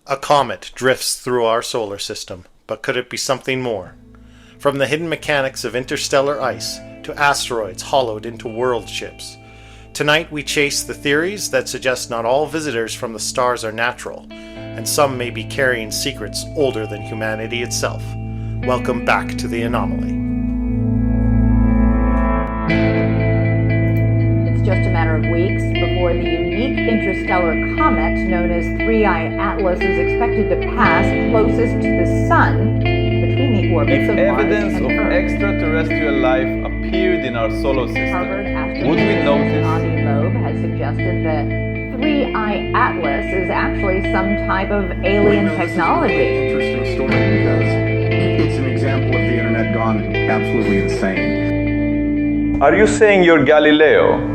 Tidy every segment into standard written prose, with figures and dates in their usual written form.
A comet drifts through our solar system, but could it be something more? From the hidden mechanics of interstellar ice to asteroids hollowed into worldships. Tonight we chase the theories that suggest not all visitors from the stars are natural, and some may be carrying secrets older than humanity itself. Welcome back to the Anomaly. It's just a matter of weeks before the unique interstellar comet known as 3I Atlas is expected to pass closest to the Sun between the orbits of Mars Evidence and of Earth. extraterrestrial life appeared in our solar Harvard system. Would we astrophysicist notice? Avi Loeb has suggested that 3I Atlas is actually some type of alien technology. Interesting story because it's an example of the internet gone absolutely insane. Are you saying you're Galileo?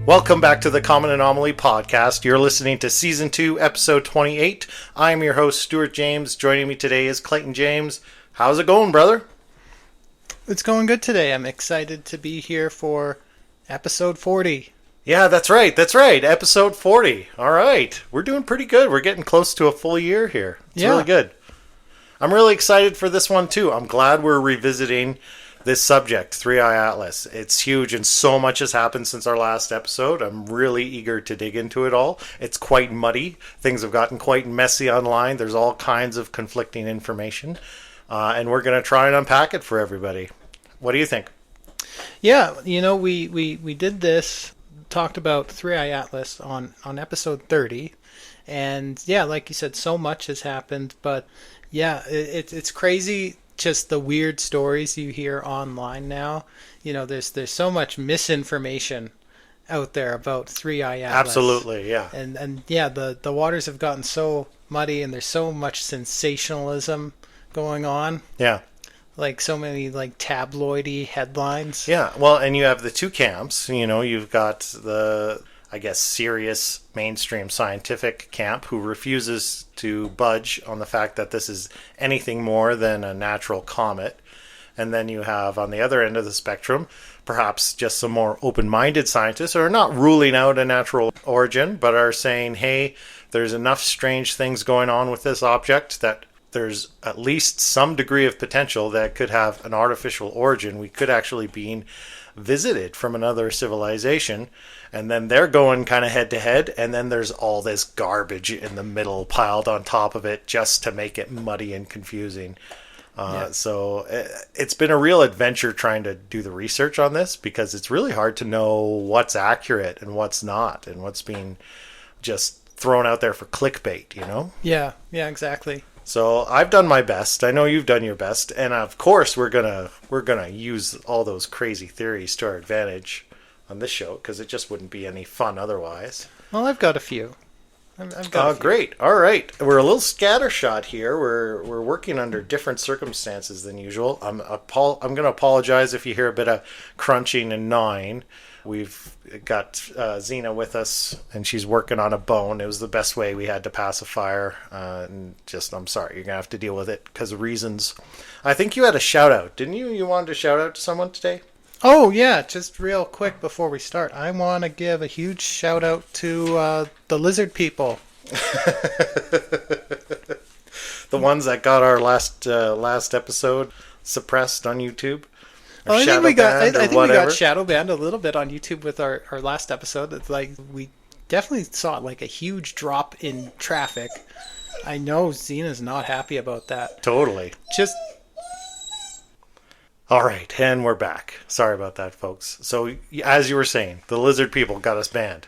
Welcome back to the Common Anomaly podcast. You're listening to Season 2, Episode 28. I'm your host, Stuart James. Joining me today is Clayton James. How's it going, brother? It's going good today. I'm excited to be here for episode 40. Yeah, that's right. Episode 40. All right. We're doing pretty good. We're getting close to a full year here. It's really good. I'm really excited for this one, too. I'm glad we're revisiting this subject, 3I Atlas. It's huge and so much has happened since our last episode. I'm really eager to dig into it all. It's quite muddy. Things have gotten quite messy online. There's all kinds of conflicting information. And we're going to try and unpack it for everybody. What do you think? Yeah, you know, we did this, talked about 3I Atlas on episode 30. And yeah, like you said, so much has happened. But yeah, it's crazy. Just the weird stories you hear online now. You know, there's so much misinformation out there about 3I Atlas. Absolutely, yeah. And yeah, the waters have gotten so muddy and there's so much sensationalism going on. Yeah. Like so many like tabloidy headlines. Yeah, well, and you have the two camps. You know, you've got the, I guess, serious mainstream scientific camp who refuses to budge on the fact that this is anything more than a natural comet. And then you have, on the other end of the spectrum, perhaps just some more open-minded scientists who are not ruling out a natural origin, but are saying, hey, there's enough strange things going on with this object that there's at least some degree of potential that it could have an artificial origin. We could actually be visited from another civilization. And then they're going kind of head to head, and then there's all this garbage in the middle piled on top of it just to make it muddy and confusing. So it's been a real adventure trying to do the research on this because it's really hard to know what's accurate and what's not and what's being just thrown out there for clickbait, you know? Yeah, exactly. So I've done my best. I know you've done your best, and of course we're gonna use all those crazy theories to our advantage on this show because it just wouldn't be any fun otherwise. Well, I've got a few. I've got a few. Great. All right, we're a little scattershot here. We're working under different circumstances than usual. I'm going to apologize if you hear a bit of crunching and gnawing. We've got Zena with us, and she's working on a bone. It was the best way we had to pass a fire. And I'm sorry, you're going to have to deal with it because of reasons. I think you had a shout-out, didn't you? You wanted to shout out to someone today? Oh, yeah, just real quick before we start. I want to give a huge shout-out to the lizard people. The ones that got our last episode suppressed on YouTube? Well, I think we got shadow banned a little bit on YouTube with our last episode. It's like we definitely saw like a huge drop in traffic. I know Zena's not happy about that. Totally. Just all right, and we're back. Sorry about that, folks. So, as you were saying, the lizard people got us banned.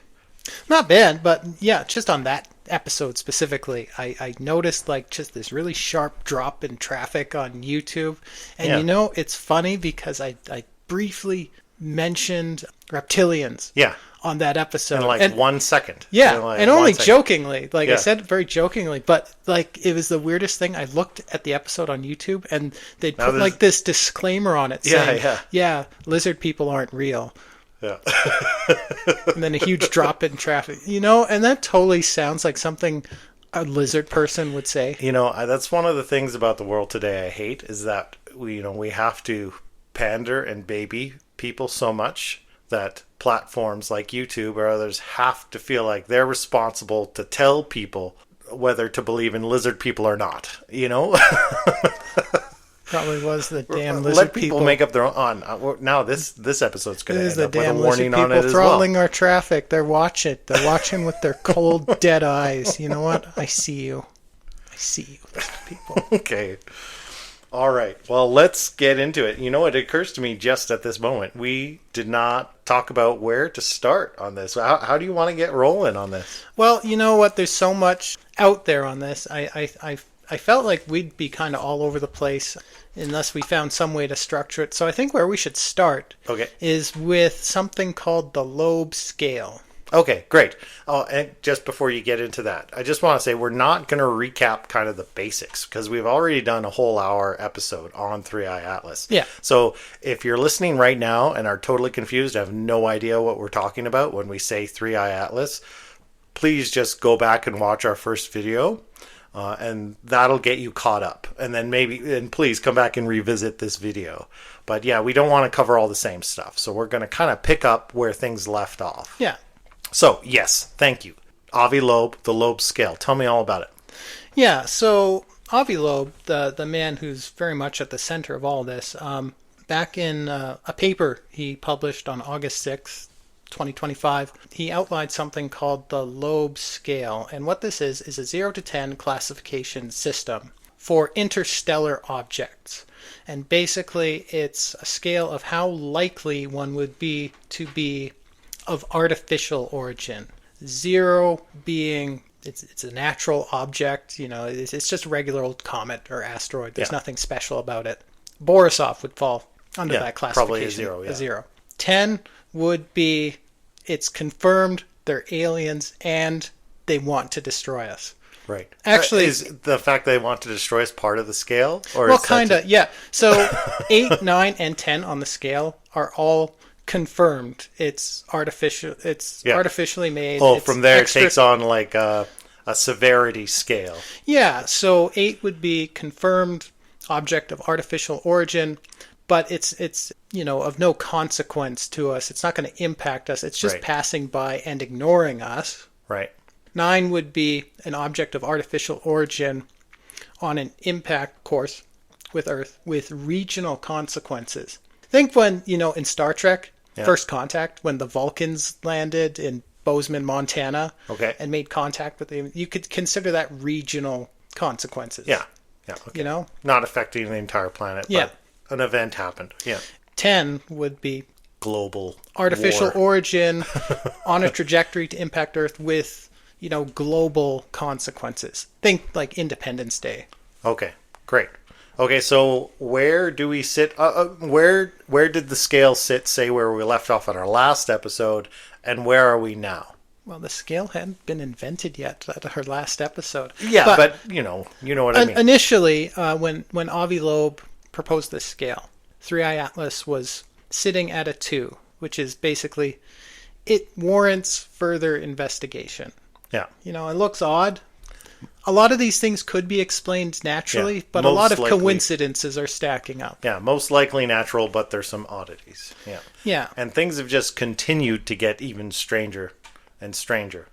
Not banned, but yeah, just on that episode specifically, I noticed like just this really sharp drop in traffic on YouTube. And you know, it's funny because I briefly mentioned reptilians on that episode. In 1 second. Yeah, and only jokingly. Like I said very jokingly, but like it was the weirdest thing. I looked at the episode on YouTube and they'd put like this disclaimer on it saying, yeah, lizard people aren't real. Yeah. And then a huge drop in traffic. And that totally sounds like something a lizard person would say. That's one of the things about the world today I hate is that we have to pander and baby people so much that platforms like YouTube or others have to feel like they're responsible to tell people whether to believe in lizard people or not. Probably was the damn lizard Let people make up their own. Now this episode's going to end up with a warning on it as well. Throttling our traffic. They're watching. They're watching with their cold, dead eyes. You know what? I see you. I see you, lizard people. Okay. All right. Well, let's get into it. It occurs to me just at this moment, we did not talk about where to start on this. How do you want to get rolling on this? Well, you know what? There's so much out there on this. I felt like we'd be kind of all over the place unless we found some way to structure it. So I think where we should start is with something called the Loeb scale. Okay, great. Oh, and just before you get into that, I just want to say we're not going to recap kind of the basics because we've already done a whole hour episode on 3i Atlas. Yeah. So if you're listening right now and are totally confused, have no idea what we're talking about when we say 3i Atlas, please just go back and watch our first video. And that'll get you caught up. And then please come back and revisit this video. But yeah, we don't want to cover all the same stuff. So we're going to kind of pick up where things left off. Yeah. So, yes, thank you. Avi Loeb, the Loeb scale. Tell me all about it. Yeah, so Avi Loeb, the man who's very much at the center of all this, back in a paper he published on August 6th, 2025, he outlined something called the Loeb scale. And what this is a 0 to 10 classification system for interstellar objects. And basically, it's a scale of how likely one would be to be of artificial origin. 0 being it's a natural object, it's just a regular old comet or asteroid. There's nothing special about it. Borisov would fall under that classification. Probably a 0, yeah. A 0. 10 would be it's confirmed they're aliens and they want to destroy us. Right. Actually, is the fact they want to destroy us part of the scale? Or well, kind of, yeah. So 8, 9, and 10 on the scale are all confirmed. It's artificial. It's artificially made. Oh, it's from there it takes on like a severity scale. Yeah. So 8 would be confirmed object of artificial origin, but it's of no consequence to us. It's not going to impact us. It's just passing by and ignoring us. Right. 9 would be an object of artificial origin on an impact course with Earth with regional consequences. Think when, in Star Trek, First Contact, when the Vulcans landed in Bozeman, Montana, and made contact with them, you could consider that regional consequences. Yeah. Yeah. Okay. Not affecting the entire planet, but an event happened. Yeah. 10 would be global artificial war. Origin on a trajectory to impact Earth with, global consequences. Think like Independence Day. Okay, great. Okay, so where do we sit? Where did the scale sit, say, where we left off at our last episode, and where are we now? Well, the scale hadn't been invented yet at our last episode. Yeah, but you know what I mean. Initially, when Avi Loeb proposed this scale, 3i Atlas was sitting at a 2, which is basically, it warrants further investigation. Yeah. It looks odd. A lot of these things could be explained naturally, but a lot of coincidences are stacking up. Yeah, most likely natural, but there's some oddities. Yeah. Yeah. And things have just continued to get even stranger and stranger.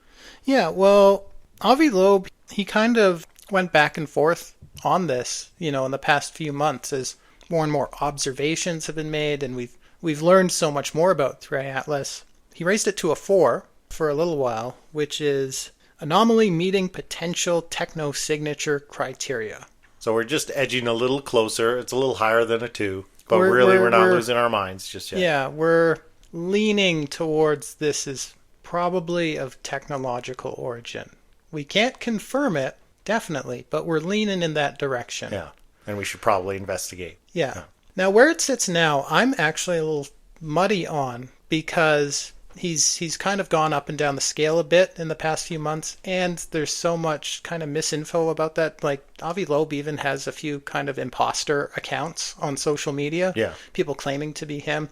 Yeah, well, Avi Loeb, he kind of went back and forth on this, in the past few months as more and more observations have been made, and we've learned so much more about 3i Atlas. He raised it to a 4 for a little while, which is anomaly meeting potential techno-signature criteria. So we're just edging a little closer. It's a little higher than a 2, but we're not losing our minds just yet. Yeah, we're leaning towards this is probably of technological origin. We can't confirm it, definitely, but we're leaning in that direction. Yeah, and we should probably investigate. Yeah. Now, where it sits now, I'm actually a little muddy on, because he's kind of gone up and down the scale a bit in the past few months, and there's so much kind of misinfo about that. Like Avi Loeb even has a few kind of imposter accounts on social media. Yeah. People claiming to be him.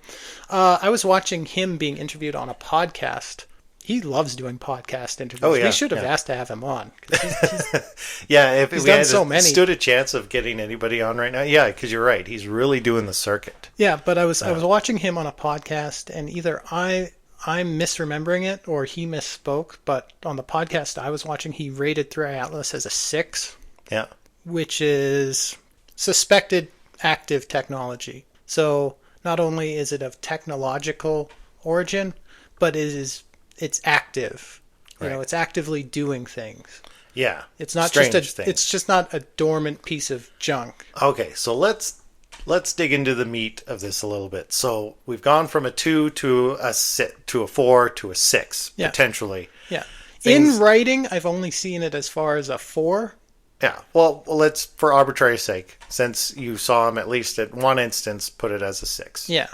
I was watching him being interviewed on a podcast. He loves doing podcast interviews. Oh, yeah, We should have yeah. asked to have him on. 'Cause he's Yeah, if He's we done had so many. stood a chance of getting anybody on right now, yeah, because you're right. He's really doing the circuit. Yeah, but I was watching him on a podcast, and either I'm misremembering it or he misspoke. But on the podcast I was watching, he rated 3i Atlas as a 6, Yeah. which is suspected active technology. So not only is it of technological origin, but it's active. You know, Right. it's actively doing things. Yeah. It's not Strange just thing. it's just not a dormant piece of junk. Okay, so let's dig into the meat of this a little bit. So we've gone from a 2 to a 4 to a 6 Yeah. potentially. Yeah. Things- In writing, I've only seen it as far as a 4. Yeah. Well, let's, for arbitrary sake, since you saw him at least at one instance, put it as a 6. Yeah.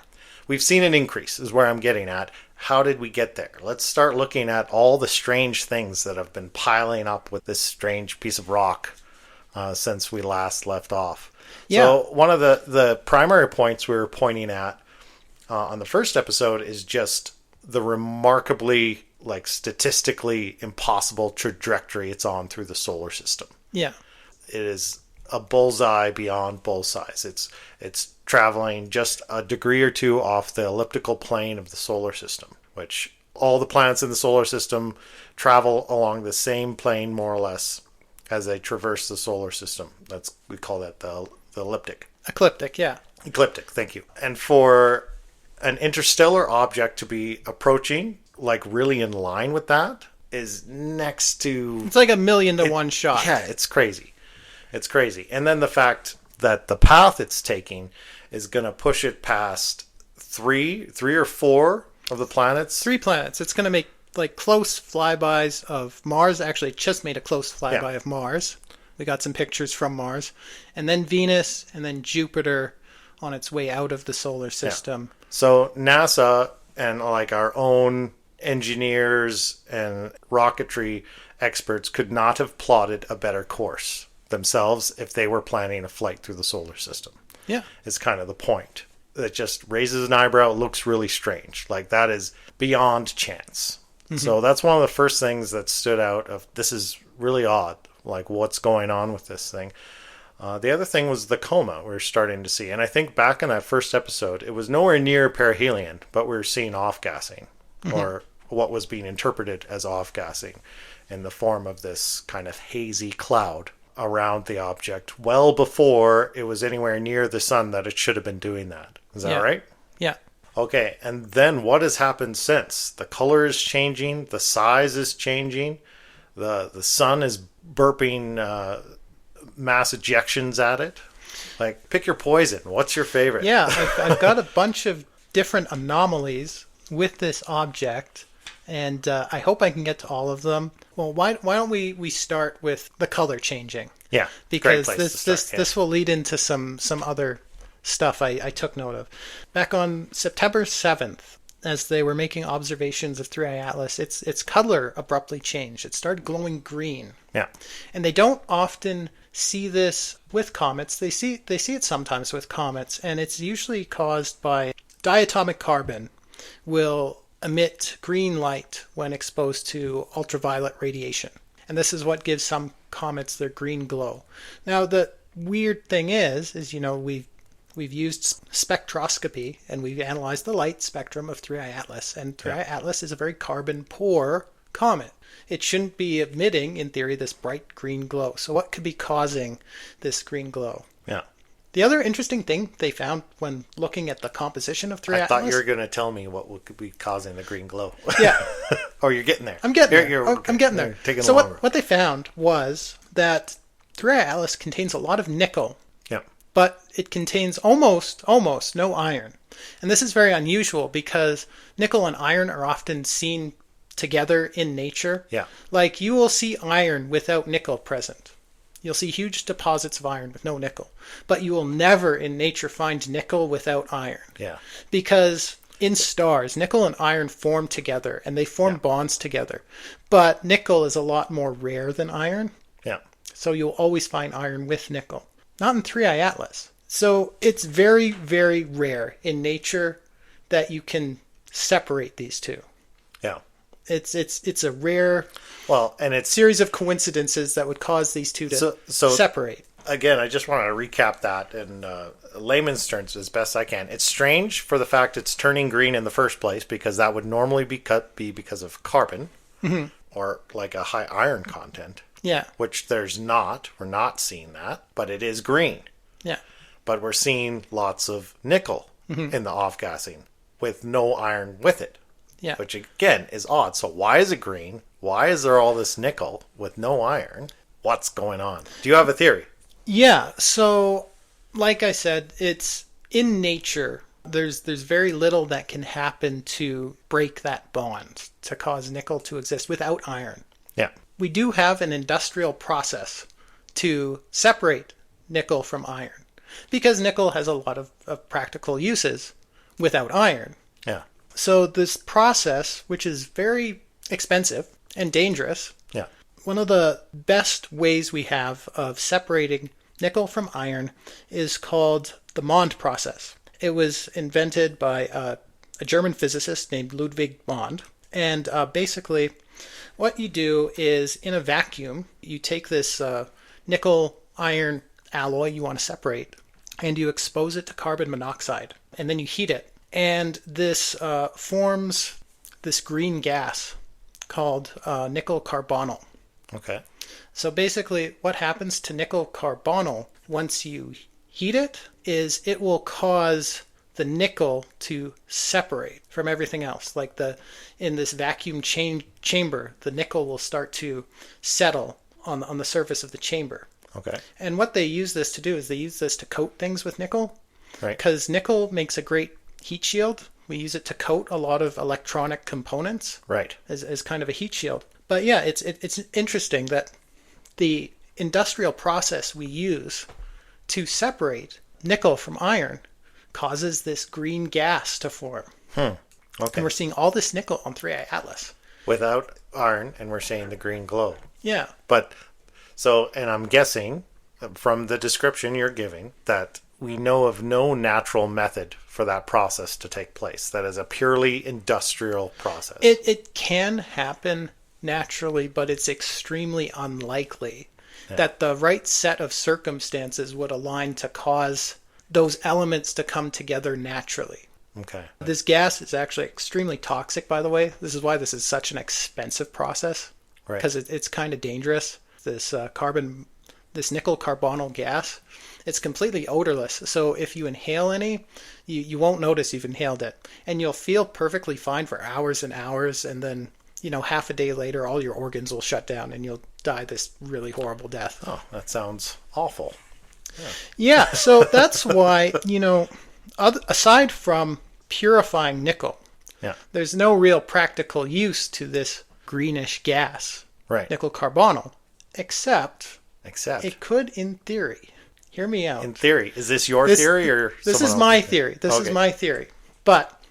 We've seen an increase, is where I'm getting at. How did we get there? Let's start looking at all the strange things that have been piling up with this strange piece of rock since we last left off. Yeah. So one of the primary points we were pointing at on the first episode is just the remarkably, like, statistically impossible trajectory it's on through the solar system. Yeah. It is a bullseye beyond bullseyes. It's traveling just a degree or two off the elliptical plane of the solar system, which all the planets in the solar system travel along the same plane more or less as they traverse the solar system. We call that the elliptic. Ecliptic, yeah. Ecliptic, thank you. And for an interstellar object to be approaching, like, really in line with that is next to... It's like a 1,000,000 to 1 shot. Yeah, it's crazy. It's crazy. And then the fact that the path it's taking is going to push it past three or four of the planets. 3 planets. It's going to make like close flybys of Mars. Actually, it just made a close flyby of Mars. We got some pictures from Mars. And then Venus, and then Jupiter on its way out of the solar system. So NASA and, like, our own engineers and rocketry experts could not have plotted a better course themselves if they were planning a flight through the solar system. Yeah. Is kind of the point. It just raises an eyebrow. It looks really strange. Like, that is beyond chance. Mm-hmm. So that's one of the first things that stood out of, this is really odd. Like, what's going on with this thing? The other thing was the coma we're starting to see. And I think back in that first episode, it was nowhere near perihelion, but we were seeing off-gassing, or what was being interpreted as off-gassing in the form of this kind of hazy cloud around the object well before it was anywhere near the sun that it should have been doing that. Is that right? Yeah. Okay, and then what has happened since? The color is changing, the size is changing, the sun is burping mass ejections at it. Like, pick your poison. What's your favorite? Yeah, I've got a bunch of different anomalies with this object, and I hope I can get to all of them. Well, why don't we start with the color changing? Yeah, because great place to start, this will lead into some other stuff I took note of. Back on September 7th, as they were making observations of 3i Atlas, its color abruptly changed. It started glowing green. Yeah. And they don't often see this with comets. They see it sometimes with comets, and it's usually caused by diatomic carbon will emit green light when exposed to ultraviolet radiation. And this is what gives some comets their green glow. Now, the weird thing is we've used spectroscopy, and we've analyzed the light spectrum of 3i Atlas, and 3i Atlas is a very carbon-poor comet. It shouldn't be emitting, in theory, this bright green glow. So what could be causing this green glow? Yeah. The other interesting thing they found when looking at the composition of 3i I Atlas... thought you were going to tell me what could be causing the green glow. Yeah. Oh, you're getting there. I'm getting there. Okay. I'm getting there. You're taking so longer. what they found was that 3i Atlas contains a lot of nickel, Yeah. but it contains almost no iron. And this is very unusual because nickel and iron are often seen together in nature. Yeah. Like, you will see iron without nickel present. You'll see huge deposits of iron with no nickel. But you will never in nature find nickel without iron. Yeah. Because in stars, nickel and iron form together, and they form bonds together. But nickel is a lot more rare than iron, Yeah. so you'll always find iron with nickel. Not in 3I Atlas. So it's very, very rare in nature that you can separate these two. Yeah. It's a rare Well, and it's series of coincidences that would cause these two to So- separate. again, I just want to recap that in layman's terms as best I can. It's strange for the fact it's turning green in the first place, because that would normally be because of carbon or like a high iron content, Yeah, which there's not. We're not seeing that, but it is green. yeah, But we're seeing lots of nickel in the off-gassing with no iron with it, yeah. which again is odd. So why is it green? Why is there all this nickel with no iron? What's going on? Do you have a theory? Yeah, so like I said, it's in nature. There's very little that can happen to break that bond to cause nickel to exist without iron. Yeah. We do have an industrial process to separate nickel from iron, because nickel has a lot of practical uses without iron. Yeah. So this process, which is very expensive and dangerous, Yeah. one of the best ways we have of separating nickel from iron is called the Mond process. It was invented by a German physicist named Ludwig Mond. And basically, what you do is, in a vacuum, you take this nickel-iron alloy you want to separate, and you expose it to carbon monoxide, and then you heat it. And this forms this green gas called nickel carbonyl. Okay. So basically, what happens to nickel carbonyl once you heat it is it will cause the nickel to separate from everything else. Like in this vacuum chamber, the nickel will start to settle on the surface of the chamber. Okay. And what they use this to do is they use this to coat things with nickel, Right. because nickel makes a great heat shield. We use it to coat a lot of electronic components Right. as kind of a heat shield. But yeah, it's interesting that the industrial process we use to separate nickel from iron causes this green gas to form. Okay. And we're seeing all this nickel on 3I Atlas. Without iron, and we're seeing the green glow. Yeah. But so, and I'm guessing from the description you're giving that we know of no natural method for that process to take place. That is a purely industrial process. It can happen naturally, but it's extremely unlikely that the right set of circumstances would align to cause those elements to come together naturally. Okay. This gas is actually extremely toxic, by the way. This is why this is such an expensive process, Right. because it's kind of dangerous. This nickel carbonyl gas, it's completely odorless. So if you inhale any, you won't notice you've inhaled it, and you'll feel perfectly fine for hours and hours, and then half a day later, all your organs will shut down, and you'll die this really horrible death. Oh, that sounds awful. Yeah, so that's why, aside from purifying nickel, Yeah. there's no real practical use to this greenish gas, Right. nickel carbonyl, except Except, it could, in theory, hear me out. in theory, is this your This- theory or This someone is my else's theory. This is Okay. my theory. But,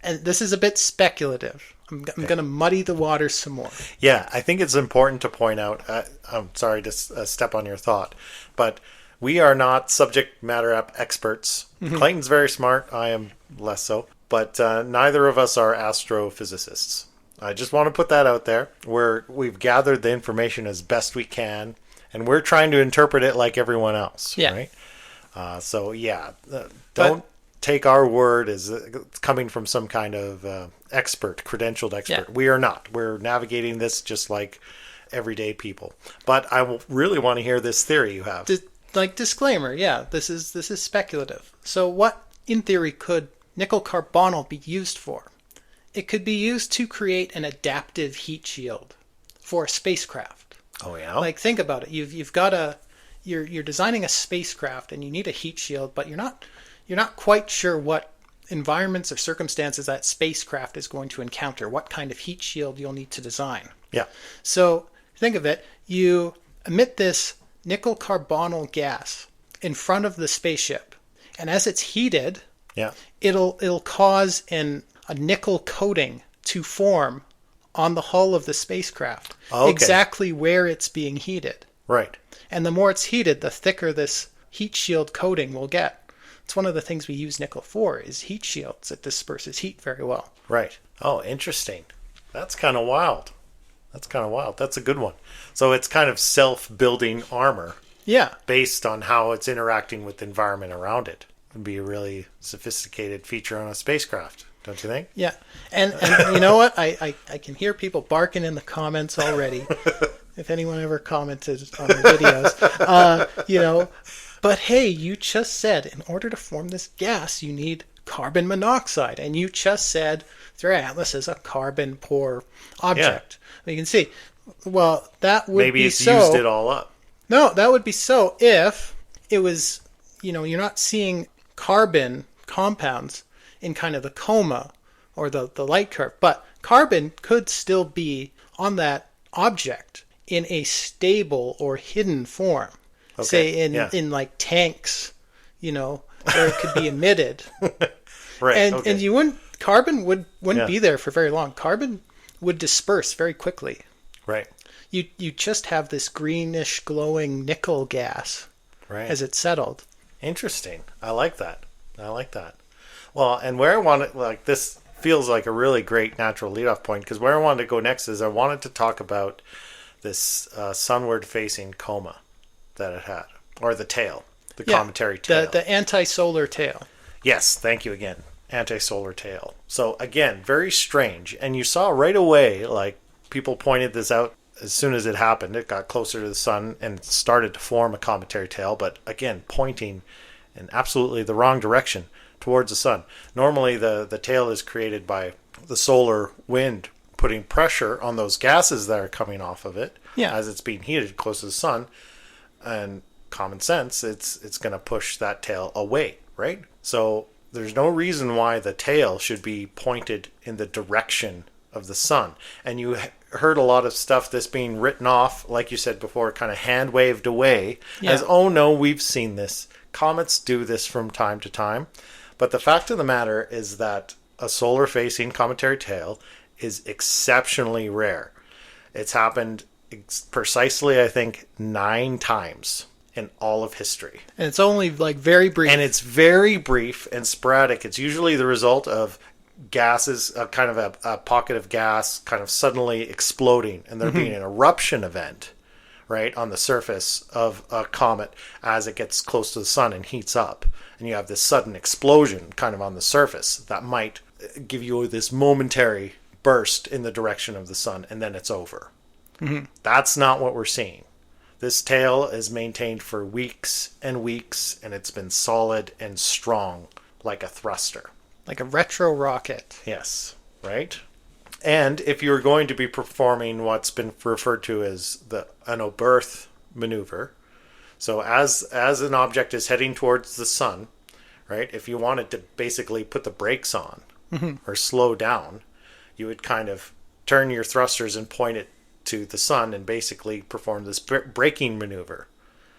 and this is a bit speculative. I'm going to muddy the waters some more. Yeah, I think it's important to point out. I'm sorry to step on your thought, but we are not subject matter experts. Clayton's very smart. I am less so. But neither of us are astrophysicists. I just want to put that out there. We've gathered the information as best we can, and we're trying to interpret it like everyone else. Yeah. Right? Don't take our word as coming from some kind of expert, credentialed expert. Yeah. We are not. We're navigating this just like everyday people. But I really want to hear this theory you have. Disclaimer, yeah, this is speculative. So what, in theory, could nickel carbonyl be used for? It could be used to create an adaptive heat shield for a spacecraft. Oh yeah. Like, think about it. You've got you're designing a spacecraft, and you need a heat shield, but you're not quite sure what environments or circumstances that spacecraft is going to encounter, what kind of heat shield you'll need to design. Yeah. So think of it. You emit this nickel carbonyl gas in front of the spaceship, and as it's heated, Yeah. it'll cause an a nickel coating to form on the hull of the spacecraft, Okay. exactly where it's being heated. Right. And the more it's heated, the thicker this heat shield coating will get. It's one of the things we use nickel for, is heat shields. It disperses heat very well. Right. Oh, interesting. That's kind of wild. That's a good one. So it's kind of self-building armor Yeah. based on how it's interacting with the environment around it. Would be a really sophisticated feature on a spacecraft, don't you think? Yeah. And you know what? I can hear people barking in the comments already. If anyone ever commented on the videos, But hey, you just said in order to form this gas, you need carbon monoxide. And you just said 3i Atlas is a carbon poor object. You can see, well, that would Maybe be it's so. used it all up. No, that would be so if it was, you're not seeing carbon compounds in kind of the coma or the light curve, but carbon could still be on that object in a stable or hidden form. Say in like tanks, where it could be emitted. Right. And carbon wouldn't be there for very long. Carbon would disperse very quickly. Right. You just have this greenish glowing nickel gas as it settled. Interesting. I like that. Well, and where I want to, this feels like a really great natural leadoff point, because where I wanted to go next is I wanted to talk about this sunward facing coma that it had, or the tail, the cometary tail. The anti-solar tail. Yes, thank you again. Anti-solar tail. So again, very strange. And you saw right away, people pointed this out as soon as it happened. It got closer to the sun and started to form a cometary tail, but again, pointing in absolutely the wrong direction towards the sun. Normally the tail is created by the solar wind putting pressure on those gases that are coming off of it as it's being heated close to the sun. And common sense, it's going to push that tail away, right? So there's no reason why the tail should be pointed in the direction of the sun. And you heard a lot of stuff this being written off, like you said before, kind of hand waved away as, oh no, we've seen this. Comets do this from time to time. But the fact of the matter is that a solar facing cometary tail is exceptionally rare. It's happened precisely, I think, 9 times in all of history. And it's only very brief. And it's very brief and sporadic. It's usually the result of gases, kind of a pocket of gas kind of suddenly exploding, and there being an eruption event, right, on the surface of a comet as it gets close to the sun and heats up. And you have this sudden explosion kind of on the surface that might give you this momentary burst in the direction of the sun, and then it's over. That's not what we're seeing. This tail is maintained for weeks and weeks, and it's been solid and strong like a thruster. Like a retro rocket. Yes, right? And if you're going to be performing what's been referred to as an Oberth maneuver, so as an object is heading towards the sun, right, if you wanted to basically put the brakes on or slow down, you would kind of turn your thrusters and point it to the sun and basically perform this braking maneuver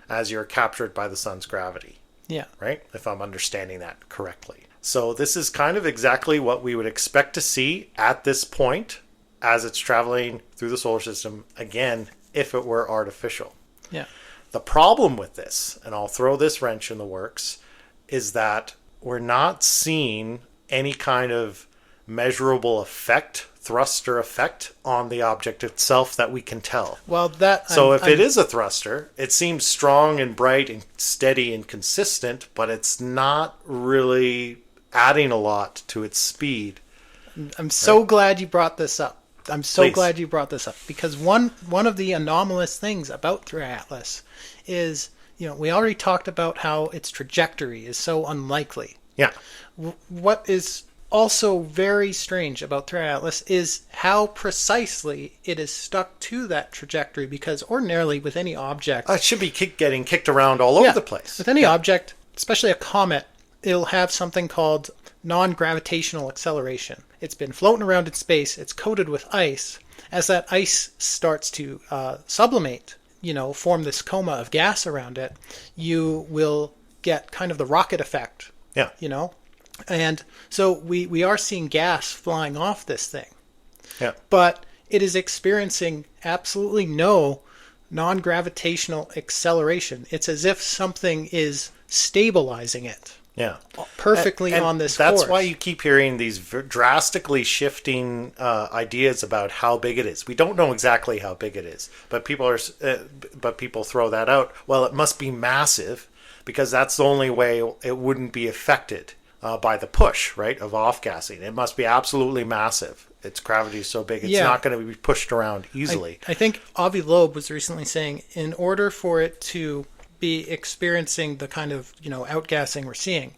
as you're captured by the sun's gravity. Yeah. Right? If I'm understanding that correctly. So this is kind of exactly what we would expect to see at this point as it's traveling through the solar system, again, if it were artificial. Yeah. The problem with this, and I'll throw this wrench in the works, is that we're not seeing any kind of measurable effect, thruster effect on the object itself that we can tell. Well, if it is a thruster, it seems strong and bright and steady and consistent, but it's not really adding a lot to its speed. I'm so glad you brought this up. I'm so Please. glad you brought this up, because one of the anomalous things about 3i Atlas is, we already talked about how its trajectory is so unlikely. Yeah. What is also very strange about 3i Atlas is how precisely it is stuck to that trajectory, because ordinarily with any object... It should be getting kicked around all over the place. With any object, especially a comet, it'll have something called non-gravitational acceleration. It's been floating around in space, it's coated with ice. As that ice starts to sublimate, form this coma of gas around it, you will get kind of the rocket effect. Yeah. And so we are seeing gas flying off this thing. Yeah. But it is experiencing absolutely no non-gravitational acceleration. It's as if something is stabilizing it Yeah. perfectly And on this that's course. why you keep hearing these drastically shifting ideas about how big it is. We don't know exactly how big it is, but people throw that out. Well, it must be massive because that's the only way it wouldn't be affected by the push, right, of off-gassing. It must be absolutely massive. Its gravity is so big, it's not going to be pushed around easily. I think Avi Loeb was recently saying in order for it to be experiencing the kind of, outgassing we're seeing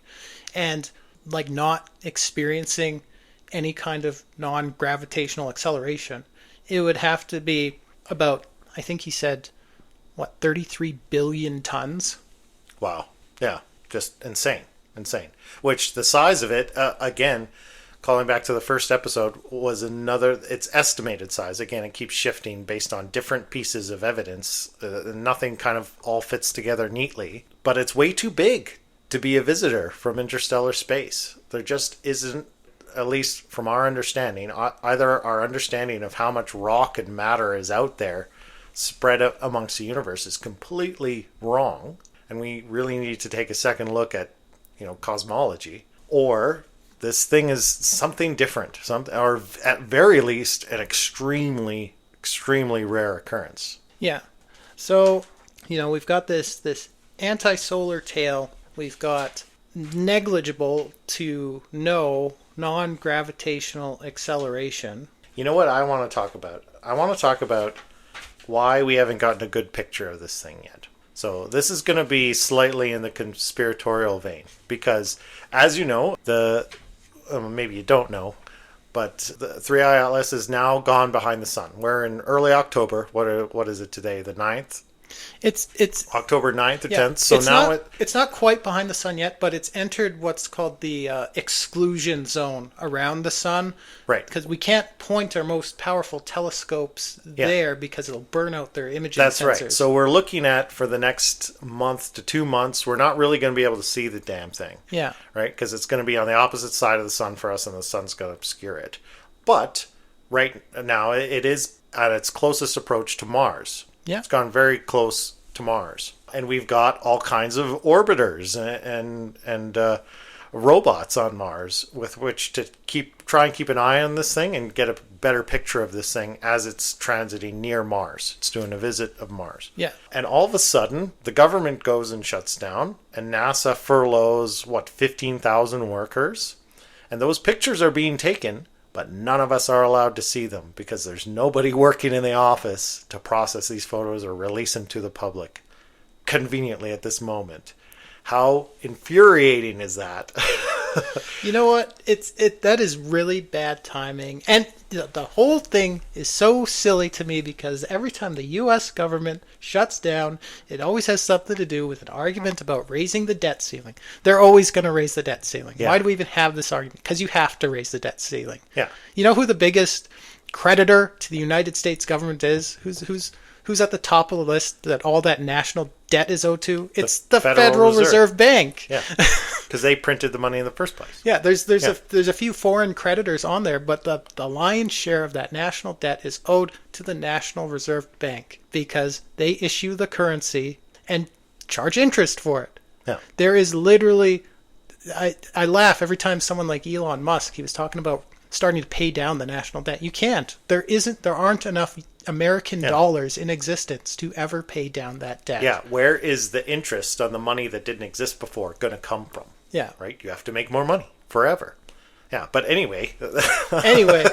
and like not experiencing any kind of non-gravitational acceleration, it would have to be about, I think he said, 33 billion tons? Wow. Yeah. Just insane. Which the size of it, again, calling back to the first episode, was its estimated size. Again, it keeps shifting based on different pieces of evidence. Nothing kind of all fits together neatly. But it's way too big to be a visitor from interstellar space. There just isn't, at least from our understanding, either our understanding of how much rock and matter is out there spread out amongst the universe is completely wrong. And we really need to take a second look at, cosmology. Or this thing is something different, or at very least an extremely, extremely rare occurrence. Yeah. So, we've got this anti-solar tail. We've got negligible to no non-gravitational acceleration. You know what I want to talk about? I want to talk about why we haven't gotten a good picture of this thing yet. So this is going to be slightly in the conspiratorial vein because, as you know, maybe you don't know, but the 3i Atlas is now gone behind the sun. We're in early October. What is it today? The 9th? It's October 9th or 10th. So it's not quite behind the sun yet, but it's entered what's called the exclusion zone around the sun. Right. Because we can't point our most powerful telescopes there because it'll burn out their imaging That's sensors. right. So we're looking at, for the next month to 2 months, we're not really going to be able to see the damn thing. Yeah. Right? Because it's going to be on the opposite side of the sun for us, and the sun's going to obscure it. But right now, it is at its closest approach to Mars. Yeah. It's gone very close to Mars. And we've got all kinds of orbiters and robots on Mars with which to try and keep an eye on this thing and get a better picture of this thing as it's transiting near Mars. It's doing a visit of Mars. Yeah. And all of a sudden, the government goes and shuts down, and NASA furloughs, 15,000 workers? And those pictures are being taken, but none of us are allowed to see them because there's nobody working in the office to process these photos or release them to the public conveniently at this moment. How infuriating is that? You know what? That is really bad timing. And the whole thing is so silly to me because every time the US government shuts down, it always has something to do with an argument about raising the debt ceiling. They're always going to raise the debt ceiling. Yeah. Why do we even have this argument? Because you have to raise the debt ceiling. Yeah. You know who the biggest creditor to the United States government is? Who's at the top of the list that all that national debt is owed to? It's the Federal Reserve Bank. Yeah, because they printed the money in the first place. Yeah, there's a few foreign creditors on there, but the lion's share of that national debt is owed to the National Reserve Bank because they issue the currency and charge interest for it. Yeah. There is literally, I laugh every time someone like Elon Musk, he was talking about starting to pay down the national debt. You can't. There aren't enough American dollars in existence to ever pay down that debt. Yeah, where is the interest on the money that didn't exist before going to come from? Yeah. Right? You have to make more money forever. Yeah, but anyway. Anyway.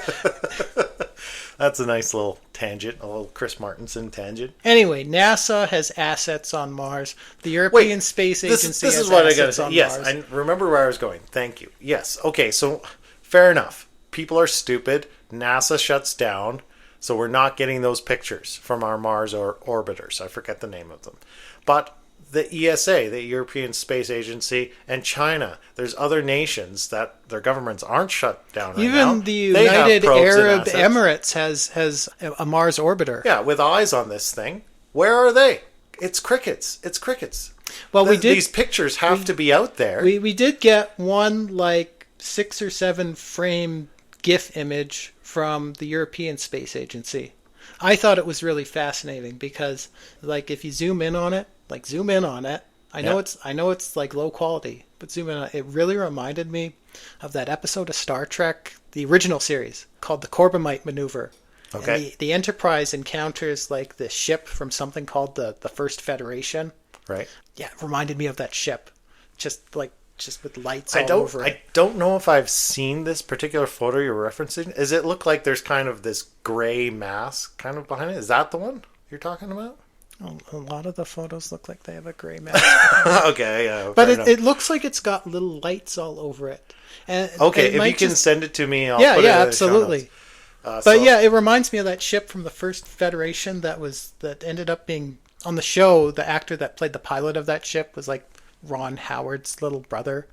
That's a nice little tangent, a little Chris Martinson tangent. Anyway, NASA has assets on Mars. The European Space Agency this has is what I assets gotta say. on Yes, Mars. I remember where I was going. Thank you. Yes. Okay, so fair enough. People are stupid. NASA shuts down. So we're not getting those pictures from our Mars orbiters. I forget the name of them. But the ESA, the European Space Agency, and China, there's other nations that their governments aren't shut down right now. Even the United Arab Emirates has a Mars orbiter. Yeah, with eyes on this thing. Where are they? It's crickets. It's crickets. Well, These pictures have to be out there. We did get one 6 or 7 frame GIF image from the European Space Agency. I thought it was really fascinating because, like, if you zoom in on it, I know it's like low quality, but zoom in on it. It really reminded me of that episode of Star Trek, the original series, called the Corbomite Maneuver. Okay. And the Enterprise encounters like this ship from something called the First Federation. Right. Yeah, it reminded me of that ship, just with lights all over it. I don't know if I've seen this particular photo you're referencing. Does it look like there's kind of this gray mass kind of behind it? Is that the one you're talking about? A lot of the photos look like they have a gray mask. Okay, yeah. But it looks like it's got little lights all over it. And okay, it if might you can just... send it to me, I'll yeah, put it in the show absolutely. notes. But yeah, it reminds me of that ship from the First Federation that ended up being on the show. The actor that played the pilot of that ship was like Ron Howard's little brother.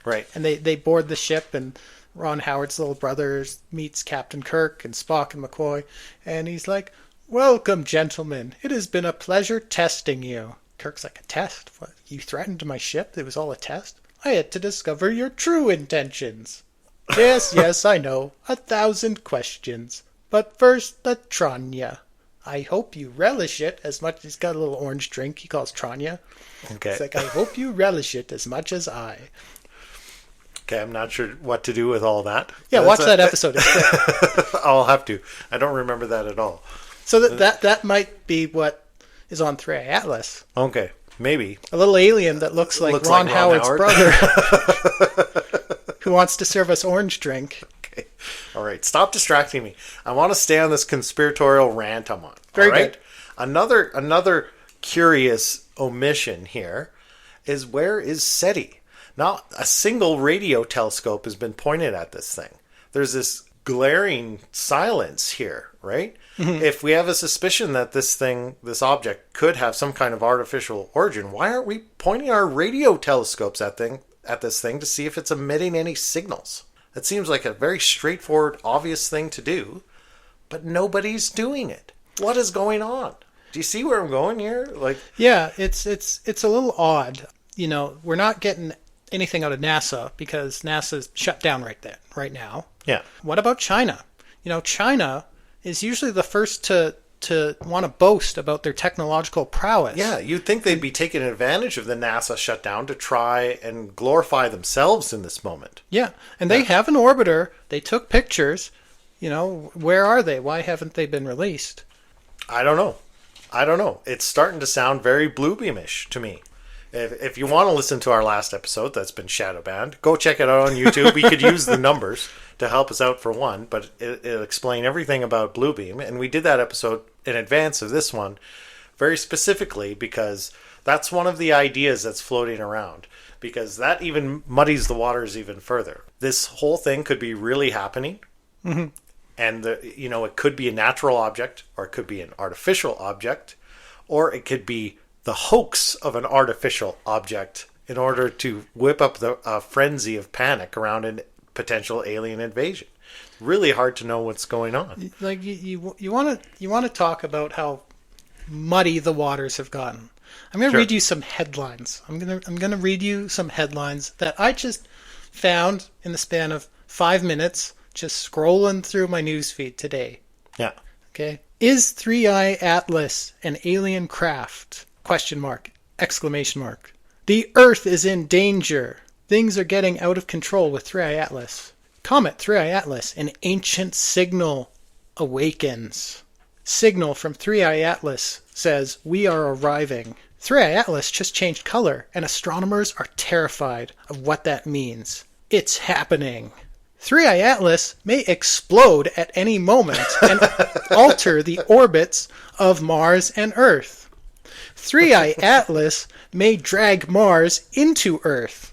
Right. And they board the ship, and Ron Howard's little brother meets Captain Kirk and Spock and McCoy, and he's like, "Welcome, gentlemen. It has been a pleasure testing you." Kirk's like, "A test? What? You threatened my ship? It was all a test? I had to discover your true intentions." Yes, I know. 1,000 questions. But first, the Tranya. I hope you relish it as much. He's got a little orange drink he calls Tranya. Okay. It's like, I hope you relish it as much as I. Okay, I'm not sure what to do with all that. Yeah, watch that episode. It's great. I'll have to. I don't remember that at all. So that might be what is on 3i Atlas. Okay, maybe. A little alien that looks like Ron Howard's brother who wants to serve us orange drink. Okay. All right, stop distracting me. I want to stay on this conspiratorial rant I'm on. Very all right? good. Another curious omission here is, where is SETI? Not a single radio telescope has been pointed at this thing. There's this glaring silence here, right? Mm-hmm. If we have a suspicion that this object could have some kind of artificial origin, why aren't we pointing our radio telescopes at this thing to see if it's emitting any signals? That seems like a very straightforward, obvious thing to do, but nobody's doing it. What is going on? Do you see where I'm going here? Yeah, it's a little odd. You know, we're not getting anything out of NASA because NASA's shut down right now. Yeah. What about China? You know, China is usually the first to want to boast about their technological prowess. Yeah, you'd think they'd be taking advantage of the NASA shutdown to try and glorify themselves in this moment. Yeah, and they have an orbiter. They took pictures. You know, where are they? Why haven't they been released? I don't know. It's starting to sound very Bluebeamish to me. If you want to listen to our last episode that's been shadow banned, go check it out on YouTube. We could use the numbers to help us out for one, but it'll explain everything about Bluebeam. And we did that episode in advance of this one very specifically because that's one of the ideas that's floating around, because that even muddies the waters even further. This whole thing could be really happening. Mm-hmm. And it could be a natural object, or it could be an artificial object, or it could be the hoax of an artificial object in order to whip up the frenzy of panic around a potential alien invasion. Really hard to know what's going on. Like you want to talk about how muddy the waters have gotten. I'm going to read you some headlines. I'm going to read you some headlines that I just found in the span of 5 minutes, just scrolling through my newsfeed today. Yeah. Okay. Is 3i Atlas an alien craft? ? Exclamation mark. The Earth is in danger. Things are getting out of control with 3i Atlas. Comet 3i Atlas, an ancient signal awakens. Signal from 3i Atlas says, we are arriving. 3i Atlas just changed color, and astronomers are terrified of what that means. It's happening. 3i Atlas may explode at any moment and alter the orbits of Mars and Earth. 3i Atlas may drag Mars into Earth.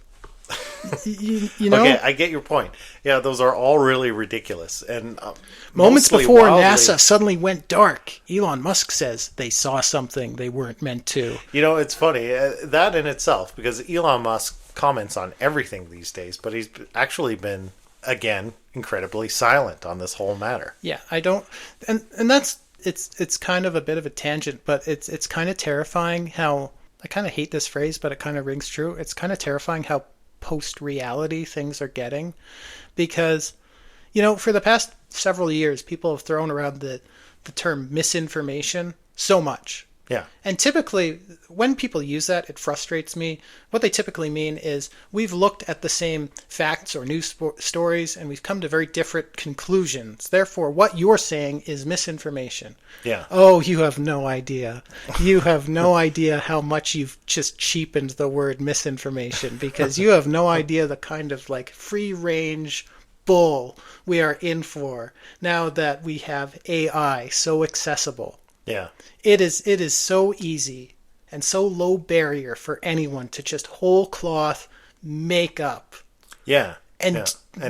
You know? Okay, I get your point. Yeah, those are all really ridiculous. And moments before wildly... NASA suddenly went dark, Elon Musk says they saw something they weren't meant to. You know, it's funny, that in itself, because Elon Musk comments on everything these days, but he's actually been, again, incredibly silent on this whole matter. Yeah, I don't... And that's... It's kind of a bit of a tangent, but it's kind of terrifying how... I kind of hate this phrase, but it kind of rings true. It's kind of terrifying how post-reality things are getting. Because, for the past several years, people have thrown around the term misinformation so much. Yeah. And typically, when people use that, it frustrates me. What they typically mean is we've looked at the same facts or news stories and we've come to very different conclusions. Therefore, what you're saying is misinformation. Yeah. Oh, you have no idea. You have no idea how much you've just cheapened the word misinformation, because you have no idea the kind of free range bull we are in for now that we have AI so accessible. Yeah. It is so easy and so low barrier for anyone to just whole cloth make up. Yeah. And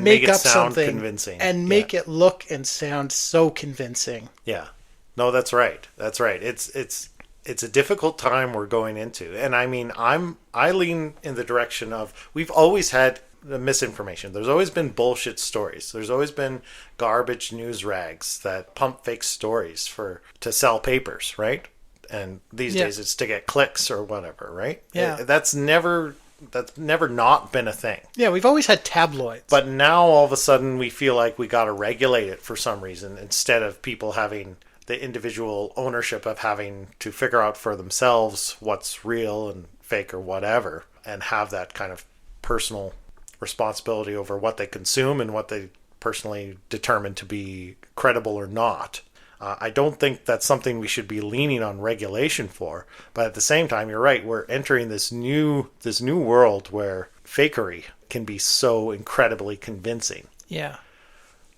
make it up sound something convincing. And make it look and sound so convincing. Yeah. No, that's right. That's right. It's a difficult time we're going into. And I mean, I lean in the direction of, we've always had the misinformation. There's always been bullshit stories. There's always been garbage news rags that pump fake stories to sell papers, right? And these days it's to get clicks or whatever, right? Yeah. That's never not been a thing. Yeah, we've always had tabloids. But now all of a sudden we feel like we got to regulate it for some reason, instead of people having the individual ownership of having to figure out for themselves what's real and fake or whatever, and have that kind of personal responsibility over what they consume and what they personally determine to be credible or not. I don't think that's something we should be leaning on regulation for, but at the same time, you're right. We're entering this new world where fakery can be so incredibly convincing. Yeah.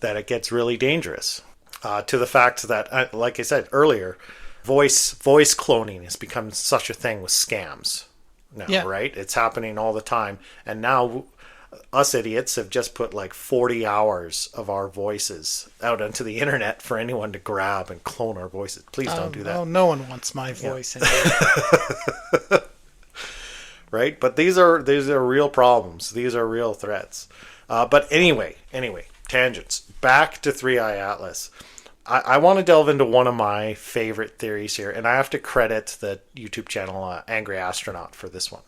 That it gets really dangerous. To the fact that, like I said earlier, voice cloning has become such a thing with scams now, right? It's happening all the time, and now us idiots have just put 40 hours of our voices out onto the internet for anyone to grab and clone our voices. Please don't do that. Oh, no one wants my voice anymore. Right? But these are real problems. These are real threats. But anyway, tangents. Back to 3i Atlas. I want to delve into one of my favorite theories here, and I have to credit the YouTube channel Angry Astronaut for this one,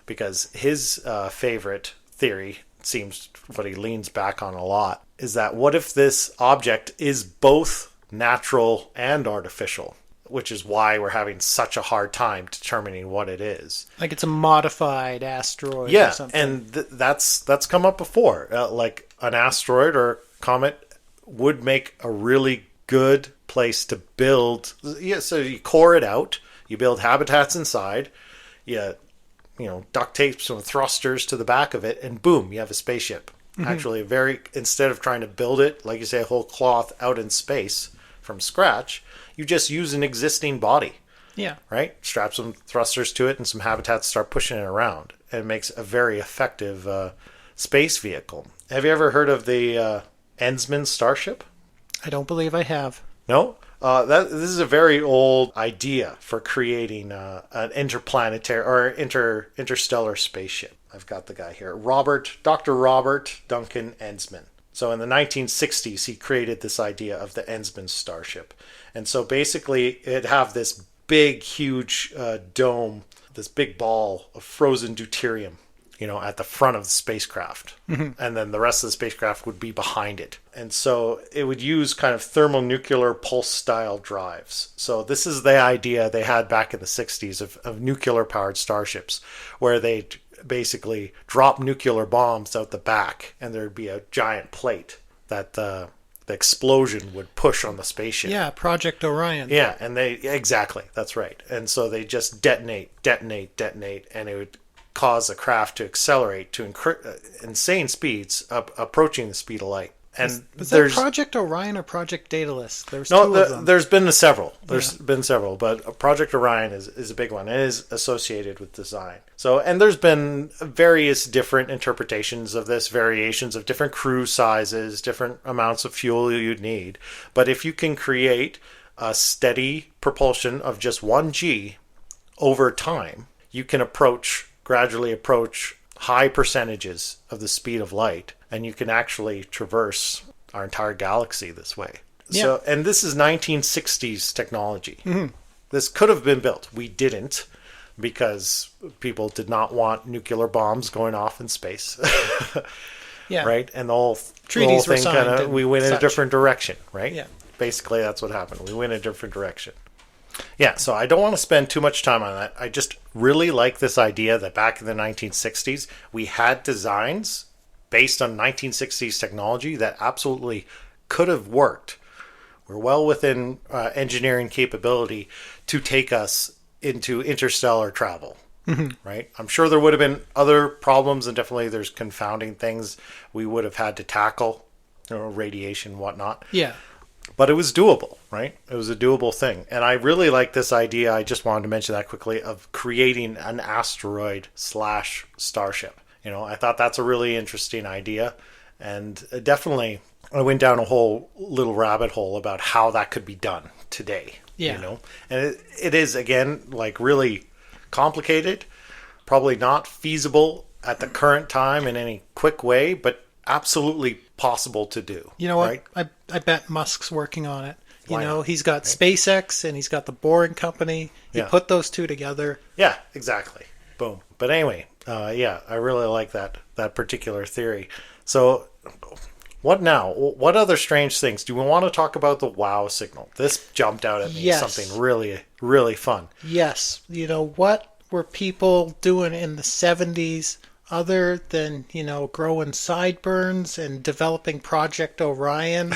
because his favorite theory, seems what he leans back on a lot, is that what if this object is both natural and artificial, which is why we're having such a hard time determining what it is. Like it's a modified asteroid or something. And that's come up before. Like an asteroid or a comet would make a really good place to build. Yeah, so you core it out, you build habitats inside, you duct tape some thrusters to the back of it, and boom, you have a spaceship. Mm-hmm. Actually, instead of trying to build it, like you say, a whole cloth out in space from scratch, you just use an existing body. Yeah. Right? Strap some thrusters to it and some habitats, start pushing it around. And it makes a very effective space vehicle. Have you ever heard of the Ensman Starship? I don't believe I have. No? This is a very old idea for creating an interplanetary or interstellar spaceship. I've got the guy here, Dr. Robert Duncan Ensman. So in the 1960s, he created this idea of the Ensman Starship. And so basically, it'd have this big, huge dome, this big ball of frozen deuterium, at the front of the spacecraft. Mm-hmm. And then the rest of the spacecraft would be behind it. And so it would use kind of thermonuclear pulse-style drives. So this is the idea they had back in the 60s of nuclear-powered starships, where they'd basically drop nuclear bombs out the back, and there'd be a giant plate that the explosion would push on the spaceship. Yeah, Project Orion. Yeah, and exactly, that's right. And so they just detonate, and it would cause the craft to accelerate to insane speeds, approaching the speed of light. And was that Project Orion or Project Daedalus? There's two of them. There's been several. Been several, but Project Orion is a big one. It is associated with design. So, and there's been various different interpretations of this, variations of different crew sizes, different amounts of fuel you'd need. But if you can create a steady propulsion of just 1G over time, you can gradually approach high percentages of the speed of light, and you can actually traverse our entire galaxy this way. Yeah. So, and this is 1960s technology. Mm-hmm. This could have been built. We didn't, because people did not want nuclear bombs going off in space. Yeah. Right? And the whole Treaties were thing signed and we went in a such. different direction, right? Yeah. Basically, that's what happened. We went in a different direction. Yeah, so I don't want to spend too much time on that. I just really like this idea that back in the 1960s, we had designs based on 1960s technology that absolutely could have worked. We're well within engineering capability to take us into interstellar travel. Right? I'm sure there would have been other problems, and definitely there's confounding things we would have had to tackle, radiation, whatnot. Yeah. But it was doable, right? It was a doable thing. And I really like this idea, I just wanted to mention that quickly, of creating an asteroid / starship. I thought that's a really interesting idea. And definitely, I went down a whole little rabbit hole about how that could be done today. Yeah. And it is, again, like really complicated, probably not feasible at the current time in any quick way, but absolutely possible to do. You know what? Right? I bet Musk's working on it. Why not? He's got SpaceX and he's got the Boring Company. You Yeah. put those two together. Yeah, exactly. Boom. But anyway, yeah, I really like that particular theory. So what now? What other strange things? Do we want to talk about the WOW signal? This jumped out at me. Yes. Something really, really fun. Yes. What were people doing in the 70s other than, growing sideburns and developing Project Orion?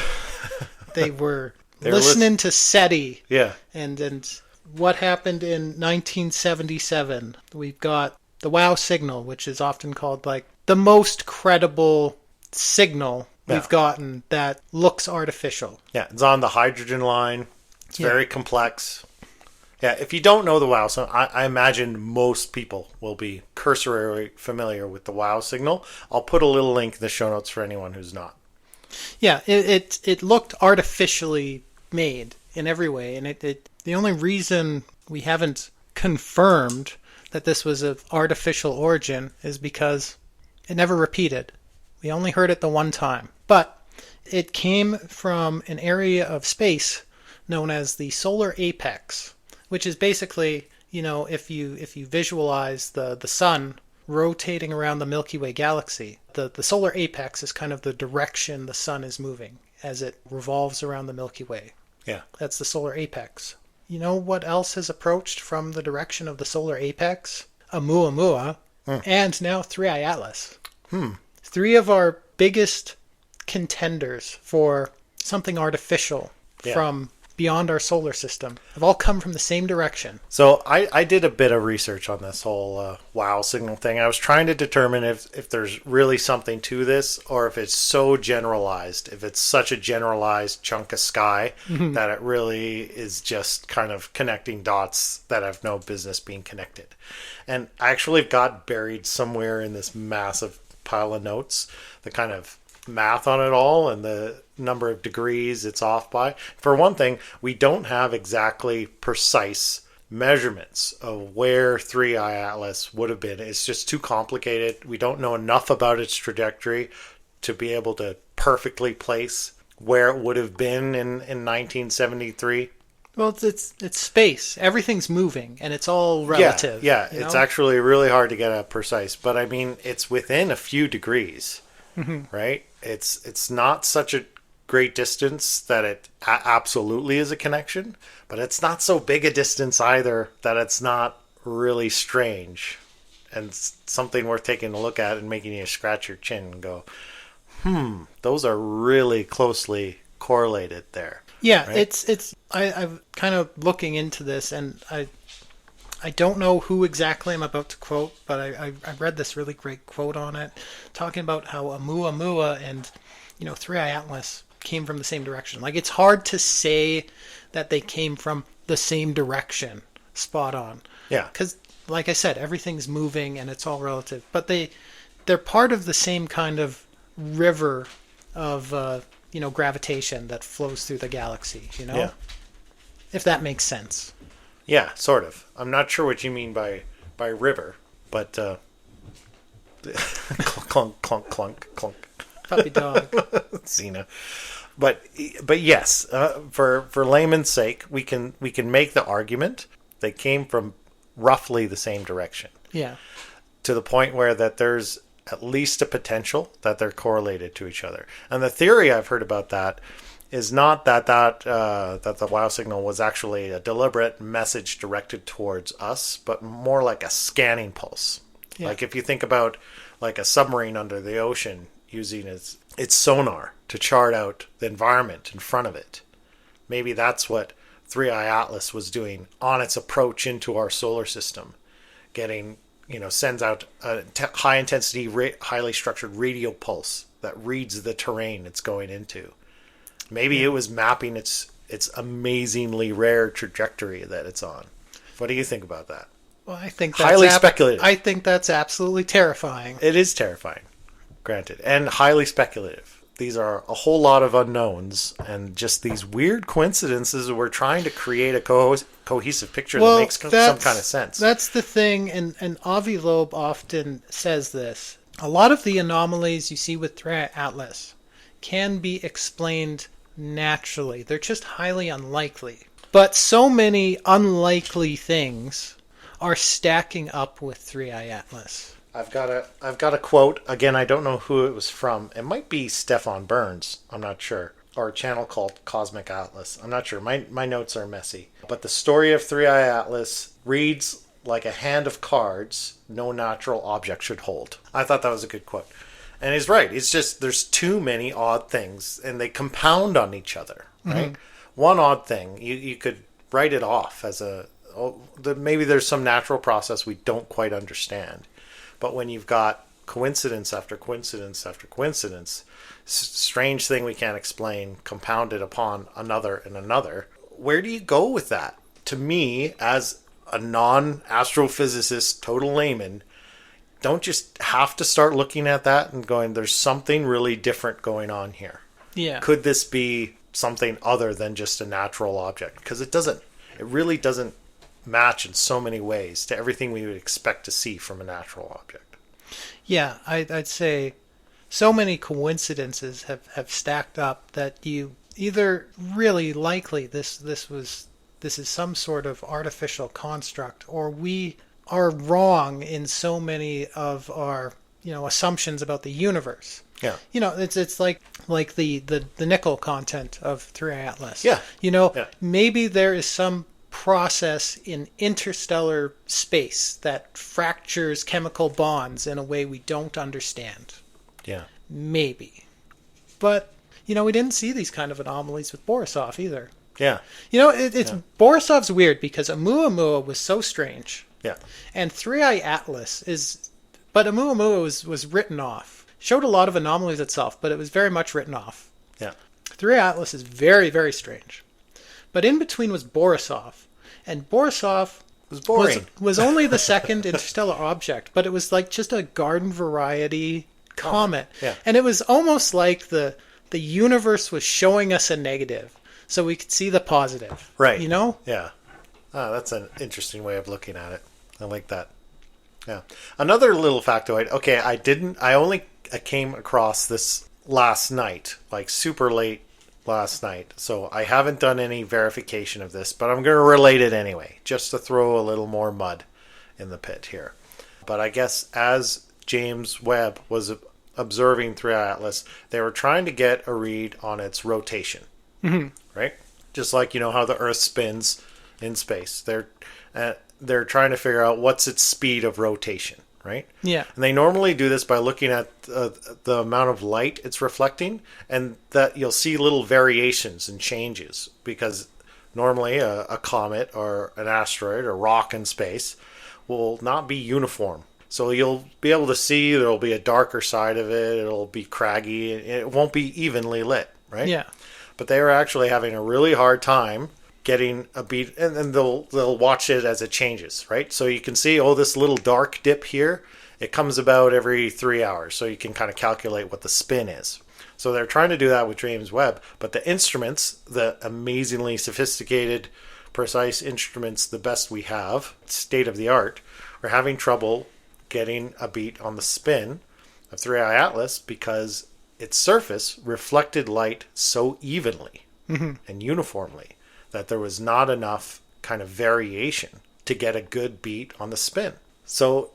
They were listening to SETI. Yeah. And what happened in 1977? We've got the WOW signal, which is often called like the most credible signal we've gotten that looks artificial. Yeah, it's on the hydrogen line. It's Yeah. very complex. Yeah, if you don't know the WOW signal, I imagine most people will be cursorily familiar with the WOW signal. I'll put a little link in the show notes for anyone who's not. Yeah, it looked artificially made in every way, and the only reason we haven't confirmed that this was of artificial origin is because it never repeated. We only heard it the one time. But it came from an area of space known as the solar apex, which is basically, if you visualize the sun rotating around the Milky Way galaxy, the solar apex is kind of the direction the sun is moving as it revolves around the Milky Way. Yeah. That's the solar apex. You know what else has approached from the direction of the solar apex? Oumuamua, and now 3I Atlas. Three of our biggest contenders for something artificial from beyond our solar system have all come from the same direction. So I did a bit of research on this whole WOW signal thing. I was trying to determine if there's really something to this, or if it's so generalized, if it's such a generalized chunk of sky that it really is just kind of connecting dots that have no business being connected. And I actually got buried somewhere in this massive pile of notes, the kind of math on it all and the number of degrees it's off by. For one thing, we don't have exactly precise measurements of where 3I Atlas would have been. It's just too complicated. We don't know enough about its trajectory to be able to perfectly place where it would have been in 1973. Well, it's space. Everything's moving, and it's all relative. Yeah, it's actually really hard to get a precise, but I mean, it's within a few degrees, right? It's not such a great distance that it absolutely is a connection, but it's not so big a distance either that it's not really strange and something worth taking a look at and making you scratch your chin and go, those are really closely correlated there. Yeah, right? I'm kind of looking into this, and I don't know who exactly I'm about to quote, but I read this really great quote on it, talking about how Oumuamua and 3I Atlas came from the same direction. Like, it's hard to say that they came from the same direction, spot on. Yeah. Because, like I said, everything's moving and it's all relative. But they're part of the same kind of river of gravitation that flows through the galaxy. Yeah. If that makes sense. Yeah, sort of. I'm not sure what you mean by river, but clunk, clunk, clunk, clunk. Puppy dog. Xena. But yes, for layman's sake, we can make the argument they came from roughly the same direction, Yeah. to the point where that there's at least a potential that they're correlated to each other. And the theory I've heard about that is not that the wow signal was actually a deliberate message directed towards us, but more like a scanning pulse. Yeah. Like if you think about like a submarine under the ocean using its sonar to chart out the environment in front of it. Maybe that's what 3i Atlas was doing on its approach into our solar system, getting, sends out a high intensity, highly structured radio pulse that reads the terrain it's going into. Maybe it was mapping its amazingly rare trajectory that it's on. What do you think about that? Well, I think that's Highly speculative. I think that's absolutely terrifying. It is terrifying, granted, and highly speculative. These are a whole lot of unknowns and just these weird coincidences. We're trying to create a cohesive picture that makes some kind of sense. That's the thing, and Avi Loeb often says this. A lot of the anomalies you see with 3i Atlas can be explained naturally. They're just highly unlikely. But so many unlikely things are stacking up with 3i Atlas. I've got a quote. Again, I don't know who it was from. It might be Stefan Burns. I'm not sure. Or a channel called Cosmic Atlas. I'm not sure. My notes are messy. But the story of 3i Atlas reads like a hand of cards no natural object should hold. I thought that was a good quote. And he's right. It's just there's too many odd things, and they compound on each other, right? Mm-hmm. One odd thing, you could write it off as maybe there's some natural process we don't quite understand. But when you've got coincidence after coincidence after coincidence, strange thing we can't explain, compounded upon another and another, where do you go with that? To me, as a non-astrophysicist, total layman, don't just have to start looking at that and going, there's something really different going on here. Yeah. Could this be something other than just a natural object? Because it really doesn't match in so many ways to everything we would expect to see from a natural object. Yeah, I'd say so many coincidences have stacked up that you either really likely this is some sort of artificial construct, or we are wrong in so many of our assumptions about the universe. Yeah. It's like the nickel content of 3i Atlas. Yeah. Maybe there is some process in interstellar space that fractures chemical bonds in a way we don't understand. Yeah. Maybe. But, we didn't see these kind of anomalies with Borisov either. Yeah. Borisov's weird because Oumuamua was so strange. Yeah. And 3i Atlas but Oumuamua was written off. Showed a lot of anomalies itself, but it was very much written off. Yeah. 3i Atlas is very, very strange. But in between was Borisov. And Borisov was boring. Was only the second interstellar object, but it was like just a garden variety comet. Yeah. And it was almost like the universe was showing us a negative so we could see the positive. Right. Yeah. Oh, that's an interesting way of looking at it. I like that. Yeah. Another little factoid. Okay, I came across this last night, like super late last night. So I haven't done any verification of this, but I'm going to relate it anyway, just to throw a little more mud in the pit here. But I guess as James Webb was observing 3i Atlas, they were trying to get a read on its rotation. Mm-hmm. Right? Just like, how the Earth spins in space. They're trying to figure out what's its speed of rotation, right? Yeah. And they normally do this by looking at the amount of light it's reflecting, and that you'll see little variations and changes, because normally a comet or an asteroid or rock in space will not be uniform. So you'll be able to see there'll be a darker side of it, it'll be craggy, and it won't be evenly lit, right? Yeah. But they were actually having a really hard time getting a beat, and then they'll watch it as it changes, right? So you can see, this little dark dip here, it comes about every 3 hours, so you can kind of calculate what the spin is. So they're trying to do that with James Webb, but the instruments, the amazingly sophisticated, precise instruments, the best we have, state of the art, are having trouble getting a beat on the spin of 3i Atlas because its surface reflected light so evenly and uniformly that there was not enough kind of variation to get a good beat on the spin. So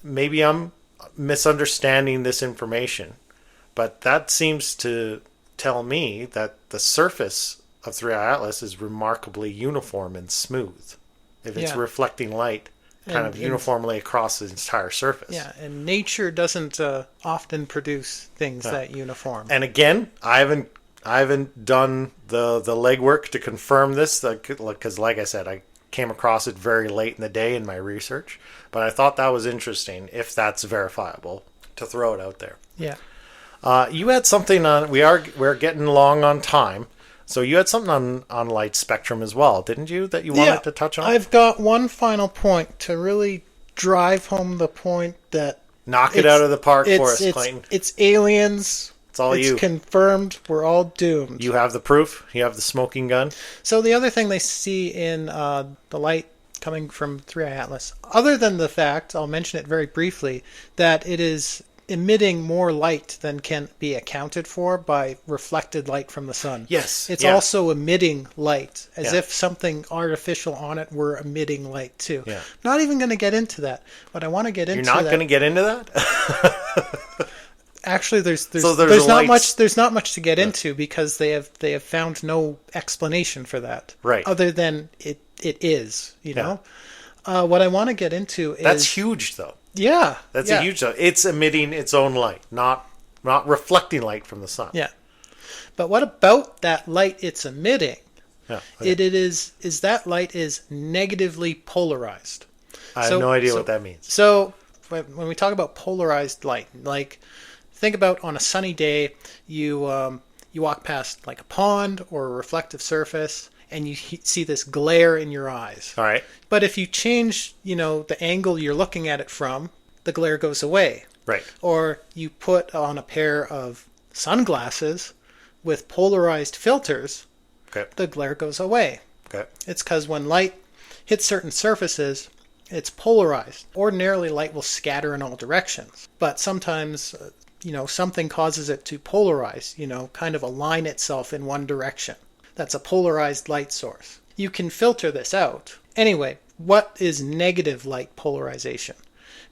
maybe I'm misunderstanding this information, but that seems to tell me that the surface of 3I Atlas is remarkably uniform and smooth. If it's reflecting light kind of uniformly across the entire surface. Yeah, and nature doesn't often produce things that uniform. And again, I haven't done the legwork to confirm this, because like I said, I came across it very late in the day in my research, but I thought that was interesting, if that's verifiable, to throw it out there. Yeah. You had something on, we're getting long on time, so you had something on light spectrum as well, didn't you, that you wanted to touch on? I've got one final point to really drive home the point that... Knock it out of the park for us, Clayton. It's aliens. It's all you. It's confirmed. We're all doomed. You have the proof. You have the smoking gun. So the other thing they see in the light coming from 3I Atlas, other than the fact, I'll mention it very briefly, that it is emitting more light than can be accounted for by reflected light from the sun. Yes. It's also emitting light, as if something artificial on it were emitting light too. Yeah. Not even going to get into that, but I want to get into that. You're not going to get into that? Actually, there's not much to get into, because they have found no explanation for that. Right. Other than it is, you know. What I want to get into is... That's huge, though. Yeah. That's a huge... It's emitting its own light, not reflecting light from the sun. Yeah. But what about that light it's emitting? Yeah. Okay. It is that light is negatively polarized. I have no idea what that means. So when we talk about polarized light, like... Think about on a sunny day, you walk past like a pond or a reflective surface, and you see this glare in your eyes. All right. But if you change, the angle you're looking at it from, the glare goes away. Right. Or you put on a pair of sunglasses with polarized filters, the glare goes away. Okay. It's because when light hits certain surfaces, it's polarized. Ordinarily, light will scatter in all directions, but sometimes... something causes it to polarize, kind of align itself in one direction. That's a polarized light source. You can filter this out. Anyway, what is negative light polarization?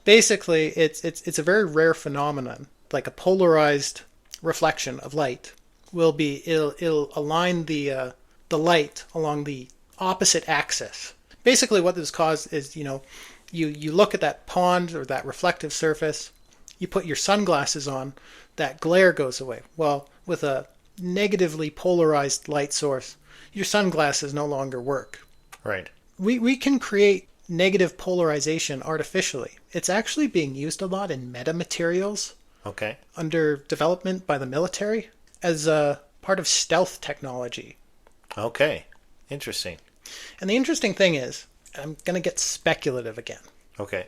Basically, it's a very rare phenomenon. Like a polarized reflection of light it'll align the light along the opposite axis. Basically, what this causes is, you look at that pond or that reflective surface, you put your sunglasses on, that glare goes away. Well, with a negatively polarized light source, your sunglasses no longer work. Right. We can create negative polarization artificially. It's actually being used a lot in metamaterials. Okay. Under development by the military as a part of stealth technology. Okay. Interesting. And the interesting thing is, I'm going to get speculative again. Okay.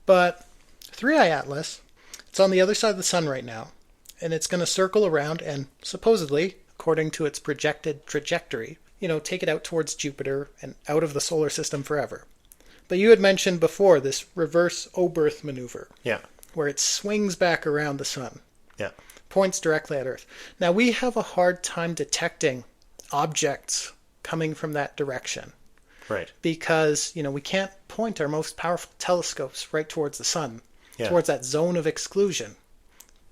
But 3I Atlas... It's on the other side of the sun right now, and it's going to circle around and supposedly, according to its projected trajectory, take it out towards Jupiter and out of the solar system forever. But you had mentioned before this reverse Oberth maneuver. Yeah. Where it swings back around the sun. Yeah. Points directly at Earth. Now, we have a hard time detecting objects coming from that direction. Right. Because, we can't point our most powerful telescopes right towards the sun. Yeah. Towards that zone of exclusion,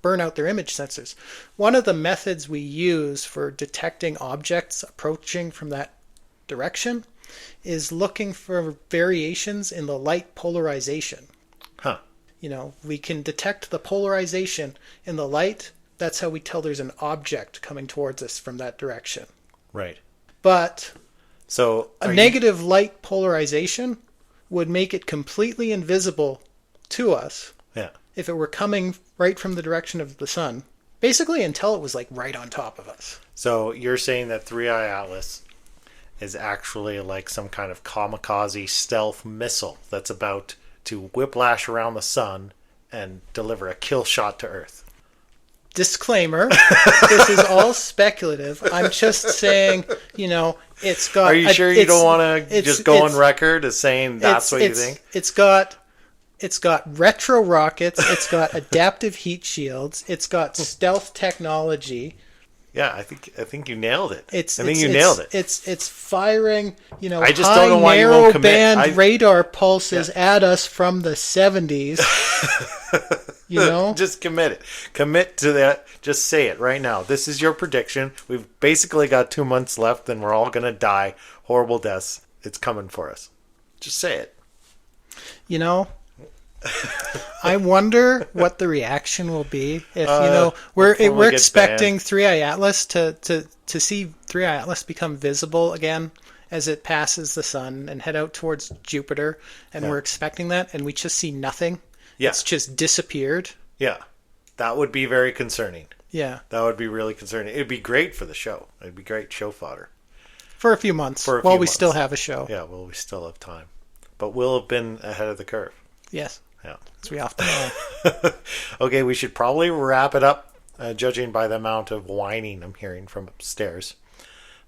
burn out their image sensors. One of the methods we use for detecting objects approaching from that direction is looking for variations in the light polarization. Huh. We can detect the polarization in the light. That's how we tell there's an object coming towards us from that direction. Right. But so a negative light polarization would make it completely invisible to us. Yeah. If it were coming right from the direction of the sun, basically until it was like right on top of us. So you're saying that 3I Atlas is actually like some kind of kamikaze stealth missile that's about to whiplash around the sun and deliver a kill shot to Earth. Disclaimer, this is all speculative. I'm just saying, it's got... Are you sure you don't want to just go on record as saying that's what you think? It's got retro rockets. It's got adaptive heat shields. It's got stealth technology. Yeah, I think you nailed it. It's nailed it. It's firing, I just high don't know why you narrow won't commit. band radar pulses at us from the 70s. Just commit it. Commit to that. Just say it right now. This is your prediction. We've basically got 2 months left, and we're all going to die horrible deaths. It's coming for us. Just say it. I wonder what the reaction will be if we're expecting 3i Atlas to see 3i Atlas become visible again as it passes the sun and head out towards Jupiter, and we're expecting that, and we just see nothing. Yeah. It's just disappeared. Yeah, that would be very concerning. Yeah, that would be really concerning. It'd be great for the show. It'd be great show fodder for a few months. We still have a show. Yeah, well, we still have time, but we'll have been ahead of the curve. Yes. Yeah, as we often are. Okay, we should probably wrap it up, judging by the amount of whining I'm hearing from upstairs.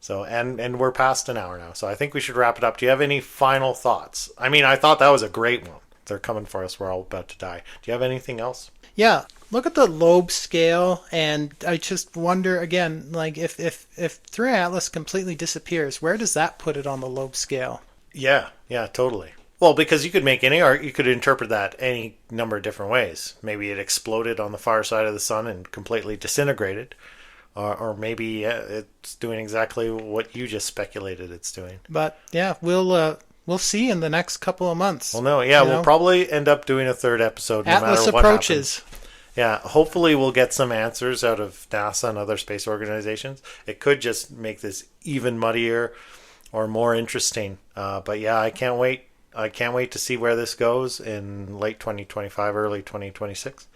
So, and we're past an hour now, so I think we should wrap it up. Do you have any final thoughts? I mean, I thought that was a great one. They're coming for us. We're all about to die. Do you have anything else? Yeah, look at the lobe scale, and I just wonder again, like if 3i Atlas completely disappears, where does that put it on the lobe scale? Yeah, totally. Well, because you could make any art, you could interpret that any number of different ways. Maybe it exploded on the far side of the sun and completely disintegrated. Or maybe it's doing exactly what you just speculated it's doing. But yeah, we'll see in the next couple of months. Well, no, yeah, we'll probably end up doing a third episode no Atlas matter what approaches. happens. Yeah, hopefully we'll get some answers out of NASA and other space organizations. It could just make this even muddier or more interesting. But yeah, I can't wait. I can't wait to see where this goes in late 2025, early 2026.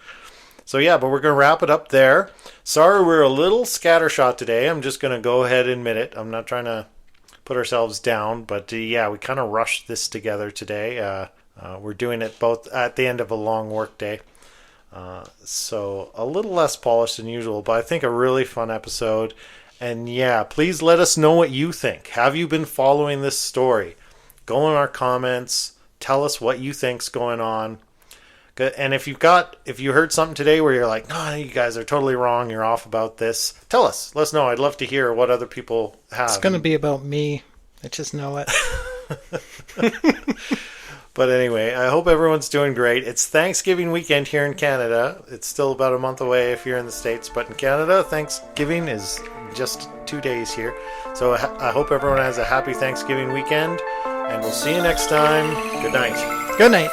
So yeah, but we're going to wrap it up there. Sorry we're a little scattershot today. I'm just going to go ahead and admit it. I'm not trying to put ourselves down, but yeah, we kind of rushed this together today. We're doing it both at the end of a long work day. So a little less polished than usual, but I think a really fun episode. And yeah, please let us know what you think. Have you been following this story? Go in our comments. Tell us what you think's going on. And if you heard something today where you're like, no, you guys are totally wrong, you're off about this, tell us. Let us know. I'd love to hear what other people have. It's going to be about me. I just know it. But anyway, I hope everyone's doing great. It's Thanksgiving weekend here in Canada. It's still about a month away if you're in the States, but in Canada, Thanksgiving is just 2 days here. So I hope everyone has a happy Thanksgiving weekend, and we'll see you next time. Good night. Good night.